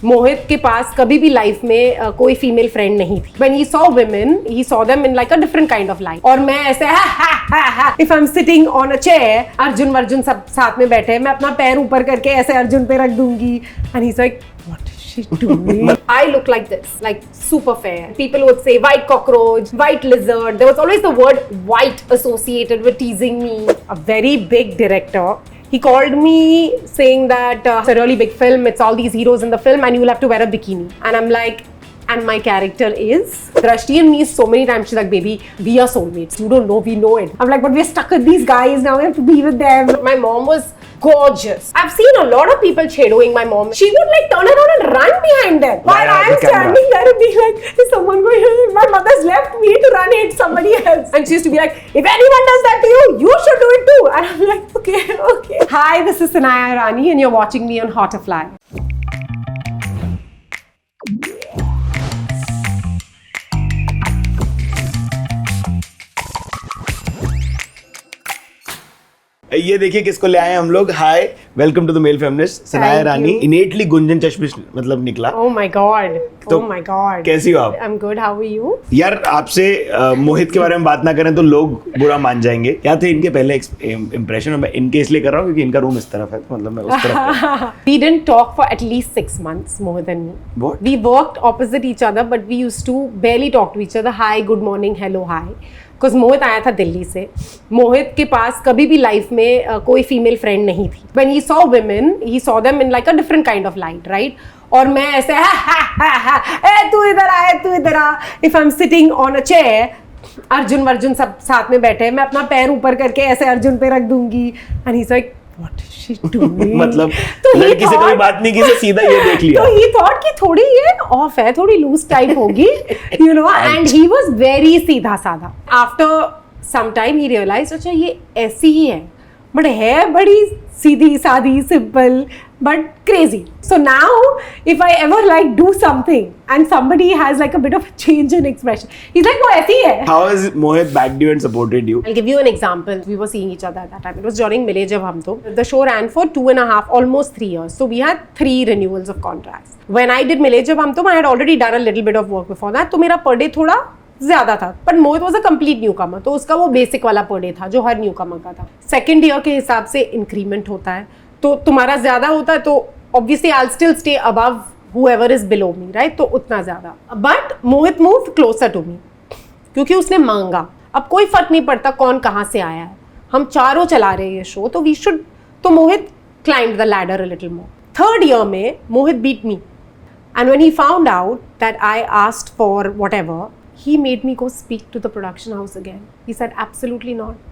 मोहित के पास कभी भी लाइफ में कोई फीमेल फ्रेंड नहीं थी. When he saw women, he saw them in like a different kind of light. और मैं ऐसे if I'm sitting on a chair, Arjun सब साथ में बैठे, मैं अपना पैर ऊपर करके ऐसे अर्जुन पे रख दूंगी. And he's like, what is she doing? I look like this, like super fair. People would say white cockroach, white lizard. There was always the word white associated with teasing me. A very big director. He called me saying that it's a really big film, it's all these heroes in the film and you'll have to wear a bikini. And I'm like, and my character is? Drashti and me so many times she's like, baby, we are soulmates. You don't know, we know it. I'm like, but we're stuck with these guys, now we have to be with them. My mom was gorgeous. I've seen a lot of people shadowing my mom. She would like turn around and run behind them. While I'm standing there and being like, is someone going to, my mother's left me to run hit somebody else. And she used to be like, if anyone does that to you, you should do it too. And I'm like, okay. Hi, this is Sanaya Irani and you're watching me on How to Fly. ये देखिए किसको ले आए हम लोग. Hi, welcome to the male feminist. Sanaya Rani. Innately Gunjan चश्मिश मतलब निकला. Oh my god. तो Oh my god. कैसी हो आप? I'm good. How are you? यार आपसे मोहित के बारे में बात ना करें तो लोग बुरा मान जाएंगे. क्या थे इनके पहले इंप्रेशन? मैं इनके इसलिए कर रहा हूँ क्योंकि इनका रूम इस तरफ है, तो मतलब मैं उस तरफ. We didn't talk for at least 6 months, Mohit and me. What? We worked opposite each other, but we used to barely talk to each other. Hi, good morning, hello, hi. Because मोहित आया था दिल्ली से. मोहित के पास कभी भी life में कोई female friend नहीं थी. When he saw women, he saw them in like a different kind of light, right? और मैं ऐसे तू इधर आ. If I'm sitting on a chair, Arjun सब साथ में बैठे, मैं अपना पैर ऊपर करके ऐसे अर्जुन पे रख दूंगी. And he's like, what is she doing? मतलब तो लड़की से कोई बात नहीं की, से सीधा ये देख लिया. तो he thought कि थोड़ी ये ऑफ है, थोड़ी लूज टाइप होगी, you know, and he was very सीधा साधा. After some time he realized, अच्छा ये ऐसी ही है, but है बड़ी सीधी सादी, simple, but crazy. So now if I ever like do something and somebody has like a bit of a change in expression, he's like, वो ऐसी ही है. How has Mohit backed you and supported you? I'll give you an example. We were seeing each other at that time. It was during Mile Jab Hum To. The show ran for 2.5, almost 3 years. So we had 3 renewals of contracts. When I did Mile Jab Hum To, I had already done a little bit of work before that. तो मेरा per day थोड़ा ज्यादा था. But Mohit was a complete newcomer. तो उसका वो basic वाला per day था जो हर newcomer का था. Second year के हिसाब से increment होता है. तो तुम्हारा ज्यादा होता है तो obviously I'll still stay above whoever is below me, right? तो उतना ज्यादा. But Mohit moved closer to me क्योंकि उसने मांगा. अब कोई फर्क नहीं पड़ता कौन कहाँ से आया है, हम चारों चला रहे हैं ये शो, तो we should. तो मोहित climbed the ladder a little more. Third year में मोहित beat me, and when he found out that I asked for whatever, he made me go speak to the production house again. He said absolutely not.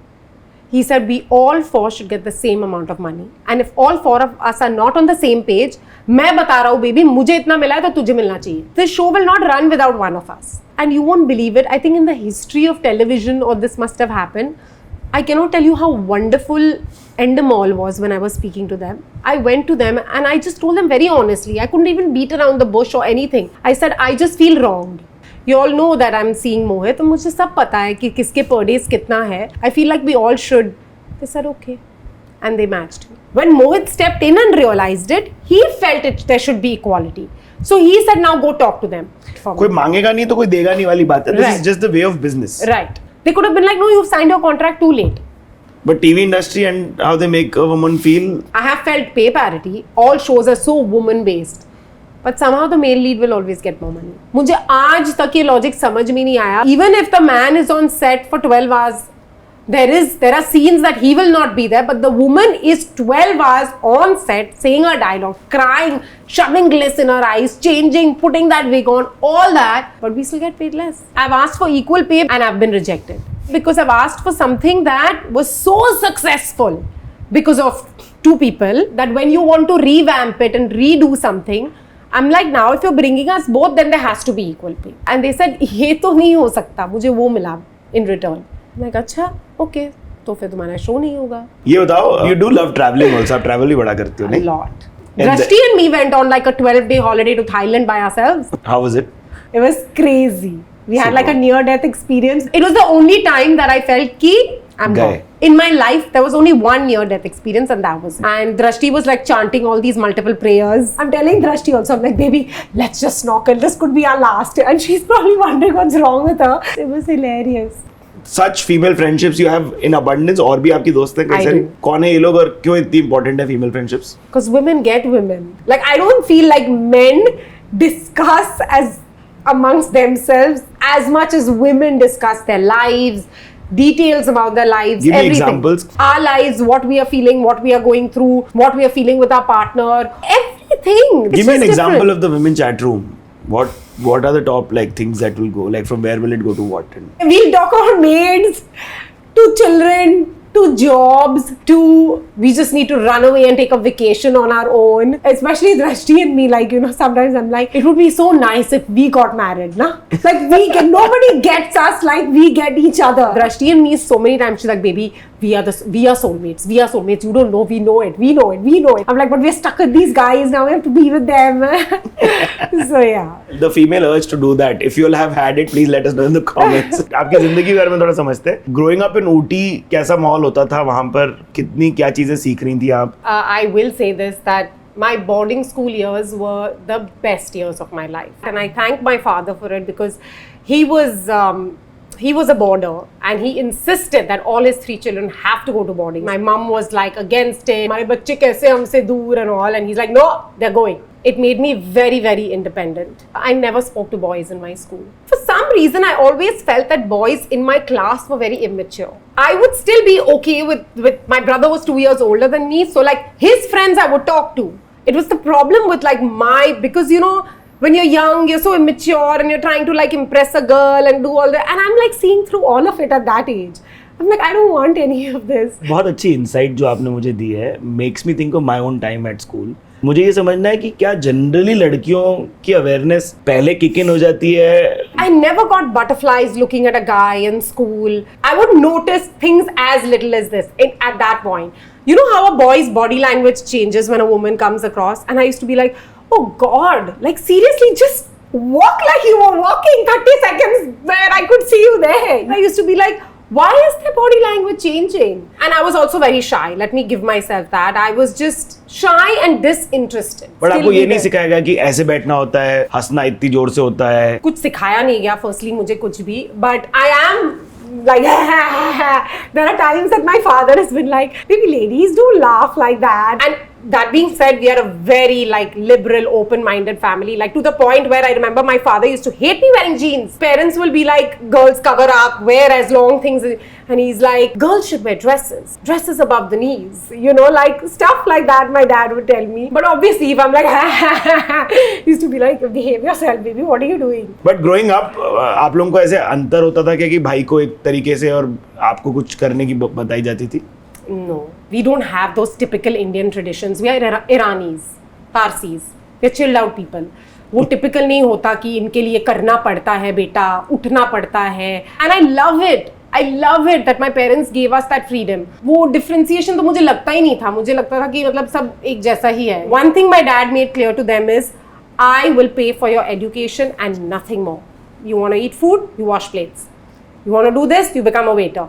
He said we all 4 should get the same amount of money, and if all 4 of us are not on the same page, मैं बता रहा हूँ baby, मुझे इतना मिला है तो तुझे मिलना चाहिए. This show will not run without one of us. And you won't believe it, I think in the history of television, or this must have happened. I cannot tell you how wonderful Endemol was when I was speaking to them. I went to them and I just told them very honestly. I couldn't even beat around the bush or anything. I said, I just feel wronged. You all know that I'm seeing Mohit. तो मुझे सब पता है कि किसके per days कितना है. I feel like we all should. They said okay, and they matched me. When Mohit stepped in and realized it, he felt it there should be equality. So he said, now go talk to them. कोई मांगेगा नहीं तो कोई देगा नहीं वाली बात है. This is just the way of business. Right. They could have been like, no, you've signed your contract too late. But TV industry and how they make a woman feel. I have felt pay parity. All shows are so woman based. But somehow the male lead will always get more money. मुझे आज तक ये logic समझ में नहीं आया. Even if the man is on set for 12 hours, there are scenes that he will not be there, but the woman is 12 hours on set saying her dialogue, crying, shoving gliss in her eyes, changing, putting that wig on, all that, but we still get paid less. I've asked for equal pay and I've been rejected because I've asked for something that was so successful because of 2 people that when you want to revamp it and redo something, I'm like, now if you're bringing us both, then there has to be equal pay. And they said, ये तो नहीं हो सकता, मुझे वो मिला in return. मैं कहा अच्छा, okay, तो फिर तुम्हारा शो नहीं होगा. ये बताओ, you do love traveling also. आप travel भी बड़ा करती हो नहीं? A lot. Drashti and me went on like a 12-day holiday to Thailand by ourselves. How was it? It was crazy. We had like a near-death experience. It was the only time that I felt कि I'm Guy. gone. In my life, there was only 1 near death experience, and that was it. And Drashti was like chanting all these multiple prayers. I'm telling Drashti also, I'm like, baby, let's just snorkel. This could be our last. And she's probably wondering what's wrong with her. It was hilarious. Such female friendships you have in abundance. और भी आपकी दोस्त हैं कई I सारी. do. कौन है ये लोग और क्यों इतनी important है female friendships? Because women get women. Like, I don't feel like men discuss as amongst themselves as much as women discuss their lives, details about their lives, Give me everything. examples. Our lives, what we are feeling, what we are going through, what we are feeling with our partner, everything. It's Give me an just example different. of the women chat room. What are the top like things that will go? Like from where will it go to what? And We'll talk about maids, to children, to jobs, to we just need to run away and take a vacation on our own. Especially Drashti and me, like, you know, sometimes I'm like, it would be so nice if we got married, na? Like, nobody gets us like we get each other. Drashti and me, so many times she's like, baby, we are soulmates. We are soulmates. You don't know, we know it. We know it. We know it. I'm like, but we're stuck with these guys now. We have to be with them. So yeah. the female urge to do that. If you'll have had it, please let us know in the comments. आपकी जिंदगी के बारे में थोड़ा समझते हैं. Growing up in Ooty, कैसा माहौल होता था वहाँ पर? कितनी क्या चीजें सीख रही थी आप? I will say this, that my boarding school years were the best years of my life, and I thank my father for it, because he was a boarder and he insisted that all his 3 children have to go to boarding. My mom was like against it. My bachche kaise humse dur and all, and he's like, no, they're going. It made me very, very independent. I never spoke to boys in my school. For some reason, I always felt that boys in my class were very immature. I would still be okay with my brother was 2 years older than me, so like his friends I would talk to. It was the problem with like because you know, when you're young, you're so immature and you're trying to like impress a girl and do all that. And I'm like seeing through all of it at that age. I'm like, I don't want any of this. बहुत अच्छी insight जो आपने मुझे दी है. Makes me think of my own time at school. मुझे ये समझना है कि क्या जनरली लड़कियों की अवेयरनेस पहले किक इन हो जाती है? I never got butterflies looking at a guy in school. I would notice things as little as this at that point. You know how a boy's body language changes when a woman comes across? And I used to be like, oh God, like seriously, just walk like you were walking 30 seconds where I could see you there. I used to be like, why is their body language changing? And I was also very shy. Let me give myself that. I was just shy and disinterested. But आपको ये नहीं सिखाएगा कि ऐसे बैठना होता है, हंसना इतनी जोर से होता है? कुछ सिखाया नहीं गया firstly मुझे कुछ भी, but I am like there are times that my father has been like, baby, ladies do laugh like that. And that being said, we are a very like liberal, open-minded family, like to the point where I remember my father used to hate me wearing jeans. Parents will be like, girls cover up, wear as long things, and he's like, girls should wear dresses above the knees, you know, like stuff like that my dad would tell me. But obviously if I'm like he used to be like, behave yourself baby, what are you doing? But growing up आप लोगों को ऐसे अंतर होता था क्या कि भाई को एक तरीके से और आपको कुछ करने की बताई जाती थी? No, we don't have those typical Indian traditions. We are Iranis, Parsis. We're chilled out people. वो typical नहीं होता कि इनके लिए करना पड़ता है बेटा, उठना पड़ता है. And I love it. I love it that my parents gave us that freedom. वो differentiation तो मुझे लगता ही नहीं था. मुझे लगता था कि मतलब सब एक जैसा ही है. One thing my dad made clear to them is, I will pay for your education and nothing more. You want to eat food? You wash plates. You want to do this? You become a waiter.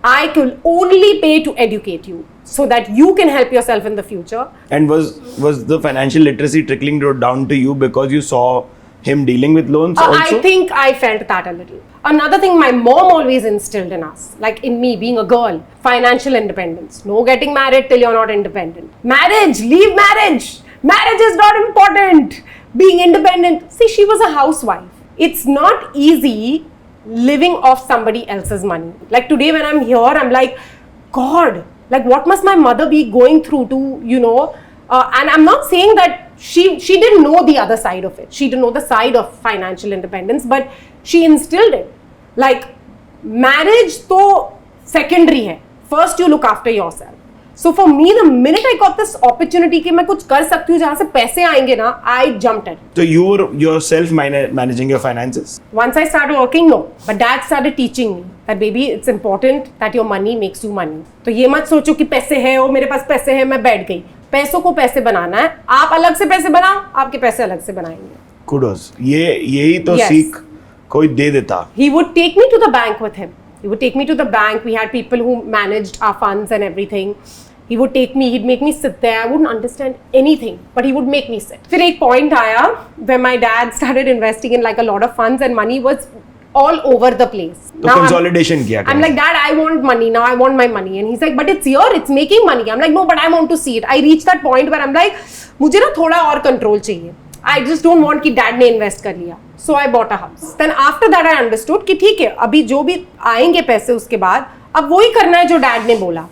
I could only pay to educate you so that you can help yourself in the future. And was the financial literacy trickling down to you because you saw him dealing with loans also? I think I felt that a little. Another thing my mom always instilled in us, like in me being a girl, financial independence. No getting married till you're not independent. Marriage, leave marriage. Marriage is not important. Being independent. See, she was a housewife. It's not easy living off somebody else's money. Like today when I'm here, I'm like, God, like what must my mother be going through to, you know, and I'm not saying that she didn't know the other side of it. She didn't know the side of financial independence, but she instilled it. Like marriage to secondary hai. First you look after yourself. So for me, the minute I got this opportunity कि मैं कुछ कर सकती हूँ जहाँ से पैसे आएंगे ना, I jumped at it. So you were yourself managing your finances? Once I started working, no. But dad started teaching me that baby, it's important that your money makes you money. तो ये मत सोचो कि पैसे हैं और मेरे पास पैसे हैं, मैं बैठ गई. पैसों को पैसे बनाना है. आप अलग से पैसे बनाओ, आपके पैसे अलग से बनाएंगे. Kudos. यही तो सीख कोई दे देता. He would take me to the bank with him. He would take me to the bank. We had people who managed our funds and everything. He would take me, he'd make me sit there. I wouldn't understand anything, but he would make me sit. फिर एक point आया where my dad started investing in like a lot of funds and money was all over the place. तो consolidation किया I'm like, Dad, I want money now. I want my money. And he's like, but it's here. It's making money. I'm like, no, but I want to see it. I reached that point where I'm like, मुझे ना थोड़ा और control चाहिए. I just don't want कि dad ने invest कर लिया. So I bought a house. Then after that I understood कि ठीक है, अभी जो भी आएंगे पैसे उसके बाद, अब वही करना है जो dad ने बोला.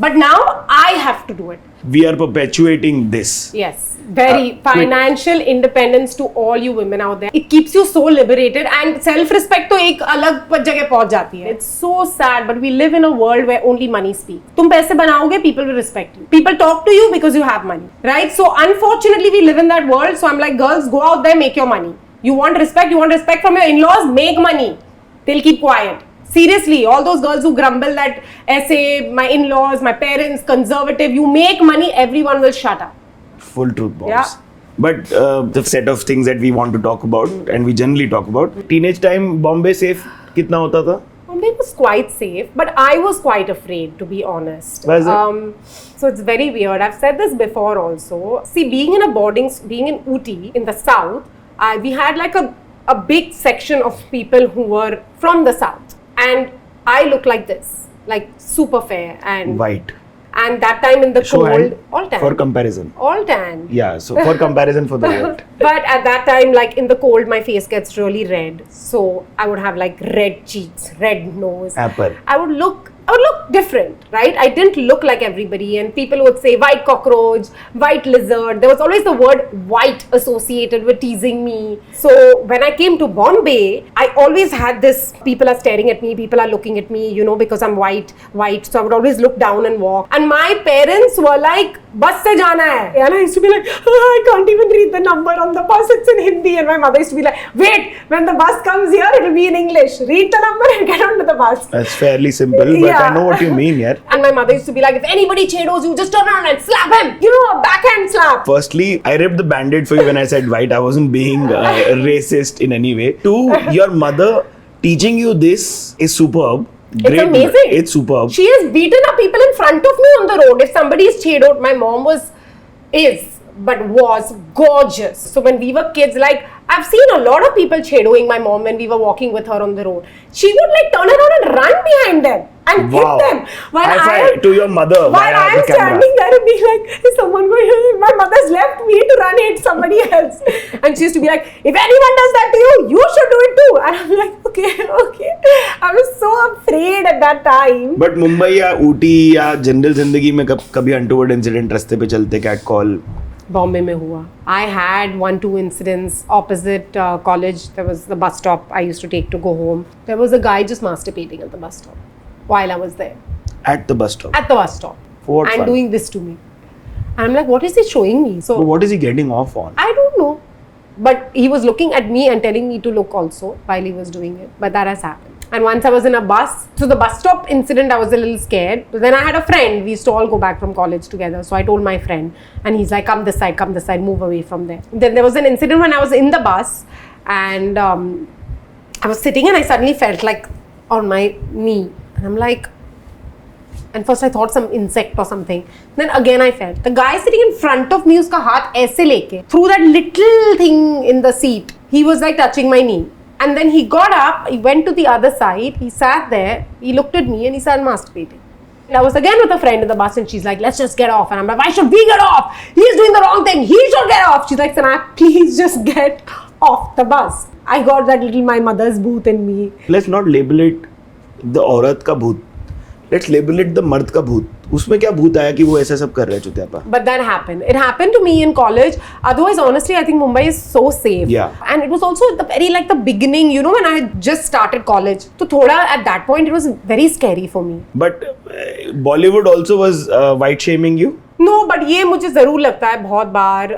But now I have to do it. We are perpetuating this. Yes, very financial independence to all you women out there. It keeps you so liberated and self-respect तो एक अलग जगह पहुंच जाती है. It's so sad, but we live in a world where only money speaks. तुम पैसे बनाओगे, people will respect you. People talk to you because you have money, right? So unfortunately, we live in that world. So I'm like, girls, go out there, make your money. You want respect? You want respect from your in-laws? Make money. They'll keep quiet. Seriously, all those girls who grumble that essay, my in-laws, my parents, conservative, you make money, everyone will shut up. Full truth bombs. Yeah. But the set of things that we want to talk about and we generally talk about. Teenage time, Bombay safe कितना होता था? Bombay was quite safe, but I was quite afraid, to be honest. Why is it? So it's very weird. I've said this before also. See, being in Ooty, in the south, we had like a big section of people who were from the south. And I look like this, like super fair and White. And that time in the Show cold, hand all tan. For comparison. All tan. Yeah, so for comparison for the white. But at that time, like in the cold, my face gets really red. So I would have like red cheeks, red nose. Apple. I would look different, right? I didn't look like everybody, and people would say white cockroach, white lizard. There was always the word white associated with teasing me. So when I came to Bombay, I always had this, people are staring at me, people are looking at me, you know, because I'm white. So I would always look down and walk. And my parents were like, bus se jana hai. And I used to be like, I can't even read the number on the bus, it's in Hindi. And my mother used to be like, wait, when the bus comes here, it'll be in English. Read the number and get onto the bus. That's fairly simple, but I know what you mean, yeah. And my mother used to be like, if anybody chedos you, just turn around and slap him. You know, a backhand slap. Firstly, I ripped the band-aid for you when I said white. I wasn't being racist in any way. Two, your mother teaching you this is superb. Great. It's amazing. It's superb. She has beaten up people in front of me on the road. If somebody is chedoed, my mom was gorgeous. So when we were kids, like, I've seen a lot of people chedoing my mom when we were walking with her on the road. She would like turn around and run behind them and hit them. High five to your mother. While I'm standing there and being like, is someone going to, my mother's left me to run hit somebody else. And she used to be like, if anyone does that to you, you should do it too. And I'm like, okay. I was so afraid at that time. But Mumbai या ऊटी या general जिंदगी में कभी untoward incident रास्ते पे चलते cat call Bombay में हुआ. I had 1-2 incidents opposite college. There was the bus stop I used to take to go home. There was a guy just masturbating at the bus stop while I was there. At the bus stop? At the bus stop. For what and fun? Doing this to me. And I'm like, what is he showing me? So but what is he getting off on? I don't know. But he was looking at me and telling me to look also while he was doing it. But that has happened. And once I was in a bus, so the bus stop incident, I was a little scared. But then I had a friend, we used to all go back from college together. So I told my friend, and he's like, come this side, move away from there. Then there was an incident when I was in the bus, and I was sitting and I suddenly felt like on my knee. And I'm like, and first I thought some insect or something. Then again I felt. The guy sitting in front of me, uska haath aise leke, through that little thing in the seat, he was like touching my knee. And then he got up, he went to the other side, he sat there, he looked at me and he started masturbating. And I was again with a friend in the bus and she's like, let's just get off. And I'm like, why should we get off? He's doing the wrong thing, he should get off. She's like, Sana, please just get off the bus. I got that little my mother's booth in me. Let's not label it the औरत का भूत. Let's label it the मर्द का भूत. उसमें क्या भूत आया कि वो ऐसा सब कर रहे चुतियापा? But that happened. It happened to me in college. Otherwise, honestly, I think Mumbai is so safe. Yeah. And it was also the beginning, you know, when I just started college. So thoda at that point, it was very scary for me. But Bollywood also was white shaming you? No, but ये मुझे ज़रूर लगता है बहुत बार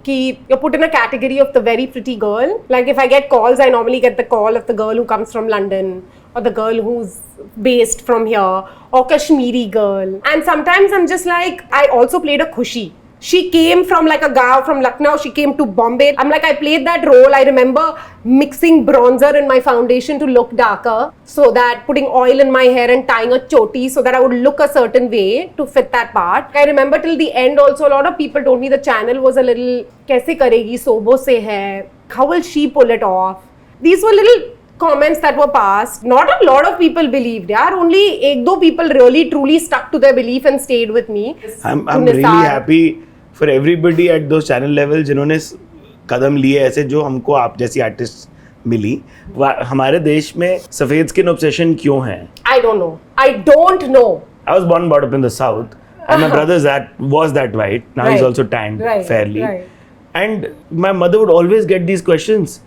कि you're put in a category of the very pretty girl. Like if I get calls, I normally get the call of the girl who comes from London or the girl who's based from here or Kashmiri girl. And sometimes I'm just like, I also played a khushi. She came from like a gaon from Lucknow. She came to Bombay. I'm like, I played that role. I remember mixing bronzer in my foundation to look darker, so that putting oil in my hair and tying a choti so that I would look a certain way to fit that part. I remember till the end also, a lot of people told me the channel was a little, kaise karegi, sobo se hai. How will she pull it off? These were little comments that were passed. Not a lot of people believed. Yeah, only ek do people really truly stuck to their belief and stayed with me. I'm really happy for everybody at those channel level जिन्होंने कदम लिए ऐसे, जो हमको आप जैसी artist मिली. हमारे देश में सफेद स्किन ऑब्सेशन क्यों है? I don't know. I don't know. I was born brought up in the south, and my brother was that white. Now he's also tanned fairly. And my mother would always get these questions.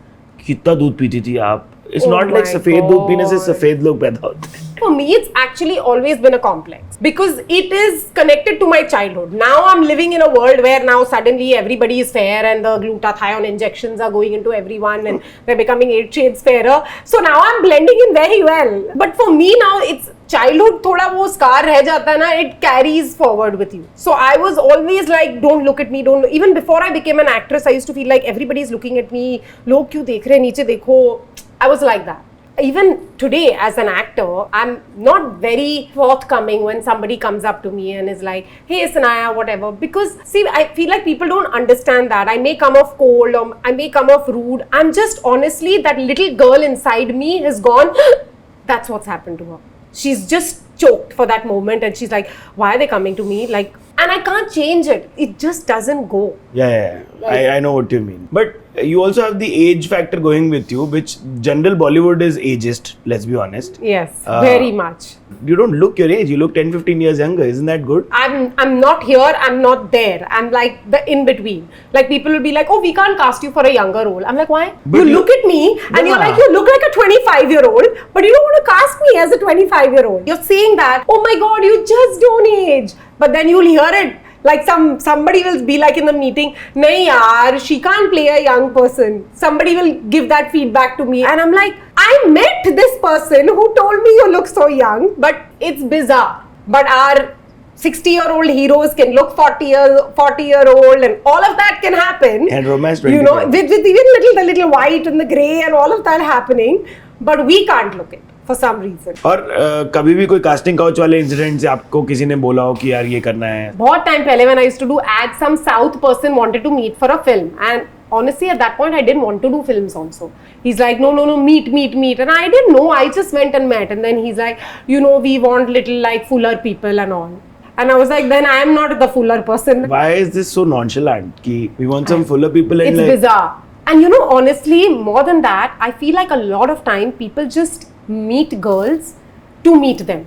कितना दूध पीती थी आप? It's not like सफेद दूध पीने से सफेद लोग पैदा होते हैं. For me, it's actually always been a complex because it is connected to my childhood. Now I'm living in a world where now suddenly everybody is fair and the glutathione injections are going into everyone and they're becoming 8 shades fairer. So now I'm blending in very well. But for me now, it's childhood thoda wo scar reh jata hai na, it carries forward with you. So I was always like, don't look at me, don't. Even before I became an actress, I used to feel like everybody is looking at me. Log kyun dekh rahe, niche dekho. I was like that. Even today as an actor, I'm not very forthcoming when somebody comes up to me and is like, hey Sanaya, whatever, because see, I feel like people don't understand that I may come off cold or I may come off rude. I'm just honestly, that little girl inside me has gone, that's what's happened to her. She's just choked for that moment and she's like, why are they coming to me? Like, and I can't change it. It just doesn't go. Yeah. Like, I know what you mean. But you also have the age factor going with you, which general Bollywood is ageist, let's be honest. Yes, very much. You don't look your age. You look 10-15 years younger. Isn't that good? I'm not here. I'm not there. I'm like the in-between. Like people will be like, oh, we can't cast you for a younger role. I'm like, why? But you look at me and you're like, you look like a 25-year-old, but you don't want to cast me as a 25-year-old. You're saying that, oh my God, you just don't age. But then you'll hear it. Like somebody will be like in the meeting, nahi yaar, she can't play a young person. Somebody will give that feedback to me. And I'm like, I met this person who told me you look so young, but it's bizarre. But our 60-year-old heroes can look 40-year-old and all of that can happen. And romance 20. You know, with even the little white and the grey and all of that happening. But we can't look it. For some reason. और कभी भी कोई casting couch वाले incident से आपको किसी ने बोला हो कि यार ये करना है? बहुत टाइम पहले when I used to do ads, some South person wanted to meet for a film, and honestly at that point I didn't want to do films also. He's like, no, meet, and I didn't know. I just went and met, and then he's like, you know, we want little like fuller people and all. And I was like, then I am not the fuller person. Why is this so nonchalant? Ki we want some fuller people. It's like bizarre. And you know, honestly, more than that, I feel like a lot of time people just meet girls to meet them,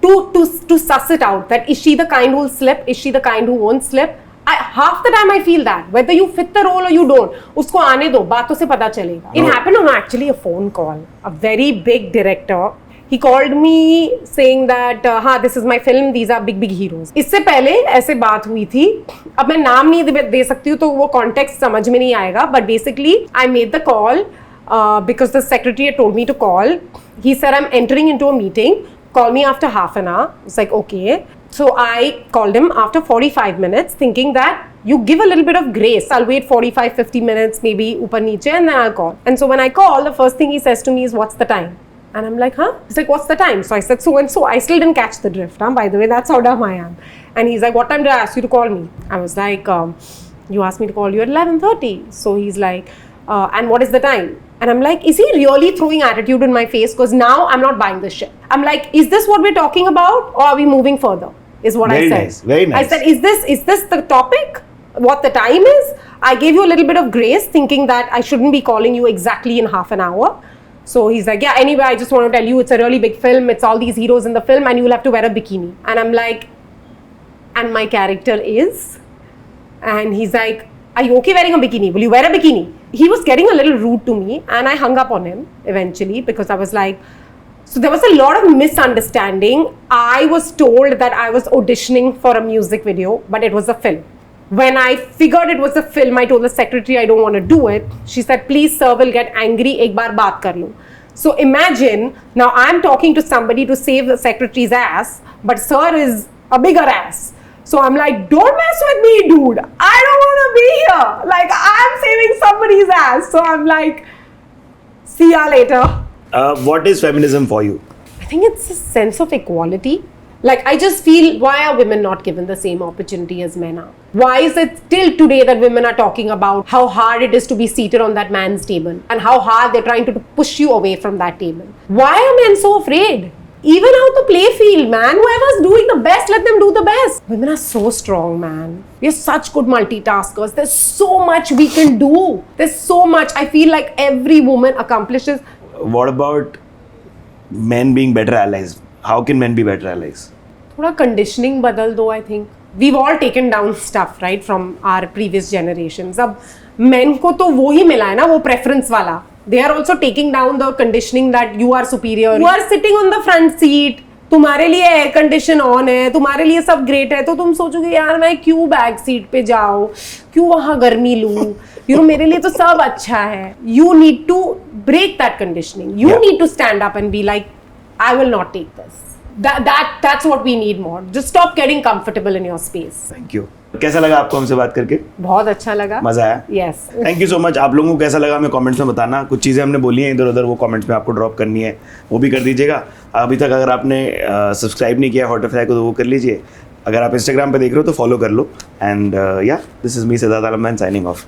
to suss it out, that is she the kind who will slip, is she the kind who won't slip. Half the time I feel that whether you fit the role or you don't, usko aane do, baaton se pata chalega. It happened on actually a phone call. A very big director, he called me saying that this is my film, these are big heroes. इससे पहले ऐसे बात हुई थी. अब मैं नाम नहीं दे सकती हूँ तो वो context समझ में नहीं आएगा, but basically I made the call because the secretary had told me to call. He said, I'm entering into a meeting, call me after half an hour. It's like, okay. So I called him after 45 minutes thinking that you give a little bit of grace. I'll wait 45-50 minutes maybe upar niche and then I'll call. And so when I call, the first thing he says to me is, what's the time? And I'm like, huh? He's like, what's the time? So I said, so and so. I still didn't catch the drift, by the way. That's how dumb I am. And he's like, what time did I ask you to call me? I was like, you asked me to call you at 11:30. So he's like, and what is the time? And I'm like, is he really throwing attitude in my face? Because now I'm not buying this shit. I'm like, is this what we're talking about? Or are we moving further? Is what I said. Very nice. I said, is this the topic? What the time is? I gave you a little bit of grace thinking that I shouldn't be calling you exactly in half an hour. So he's like, yeah, anyway, I just want to tell you it's a really big film. It's all these heroes in the film and you'll have to wear a bikini. And I'm like, and my character is? And he's like, are you okay wearing a bikini? Will you wear a bikini? He was getting a little rude to me and I hung up on him eventually because I was like, so there was a lot of misunderstanding. I was told that I was auditioning for a music video, but it was a film. When I figured it was a film, I told the secretary I don't want to do it. She said, please sir will get angry, ek baar baat kar lo. So imagine, now I'm talking to somebody to save the secretary's ass, but sir is a bigger ass. So I'm like, don't mess with me, dude. I don't want to be here. Like, I'm saving somebody's ass. So I'm like, see ya later. What is feminism for you? I think it's a sense of equality. Like, I just feel, why are women not given the same opportunity as men are? Why is it still today that women are talking about how hard it is to be seated on that man's table and how hard they're trying to push you away from that table? Why are men so afraid? Even out the play field, man, whoever's doing the best, let them do the best. Women are so strong, man. We're such good multitaskers. There's so much we can do. There's so much. I feel like every woman accomplishes. What about men being better allies? How can men be better allies? थोड़ा conditioning बदल दो, I think. We've all taken down stuff, right, from our previous generations. अब men को तो वो ही मिला है ना, वो preference वाला. They are also taking down the conditioning that you are superior. You are sitting on the front seat. तुम्हारे लिए एयर कंडीशन ऑन है, तुम्हारे लिए सब ग्रेट है, तो तुम सोचोगे यार मैं क्यों बैक सीट पे जाऊँ, क्यों वहाँ गर्मी लूँ, यू नो मेरे लिए तो सब अच्छा है. You need to break that conditioning. You need to stand up and be like, I will not take this. That's what we need more. Just stop getting comfortable in your space. Thank you. कैसा लगा आपको हमसे बात करके? बहुत अच्छा लगा. मजा आया? Yes. Thank you so much. आप लोगों को कैसा लगा हमें कमेंट्स में बताना. कुछ चीज़ें हमने बोली हैं इधर उधर, वो कमेंट्स में आपको ड्रॉप करनी है, वो भी कर दीजिएगा. अभी तक अगर आपने सब्सक्राइब नहीं किया हॉटफ्लाई को तो वो कर लीजिए. अगर आप इंस्टाग्राम पे देख रहे हो तो फॉलो कर लो. एंड या this is me Siddharth Alam man signing off.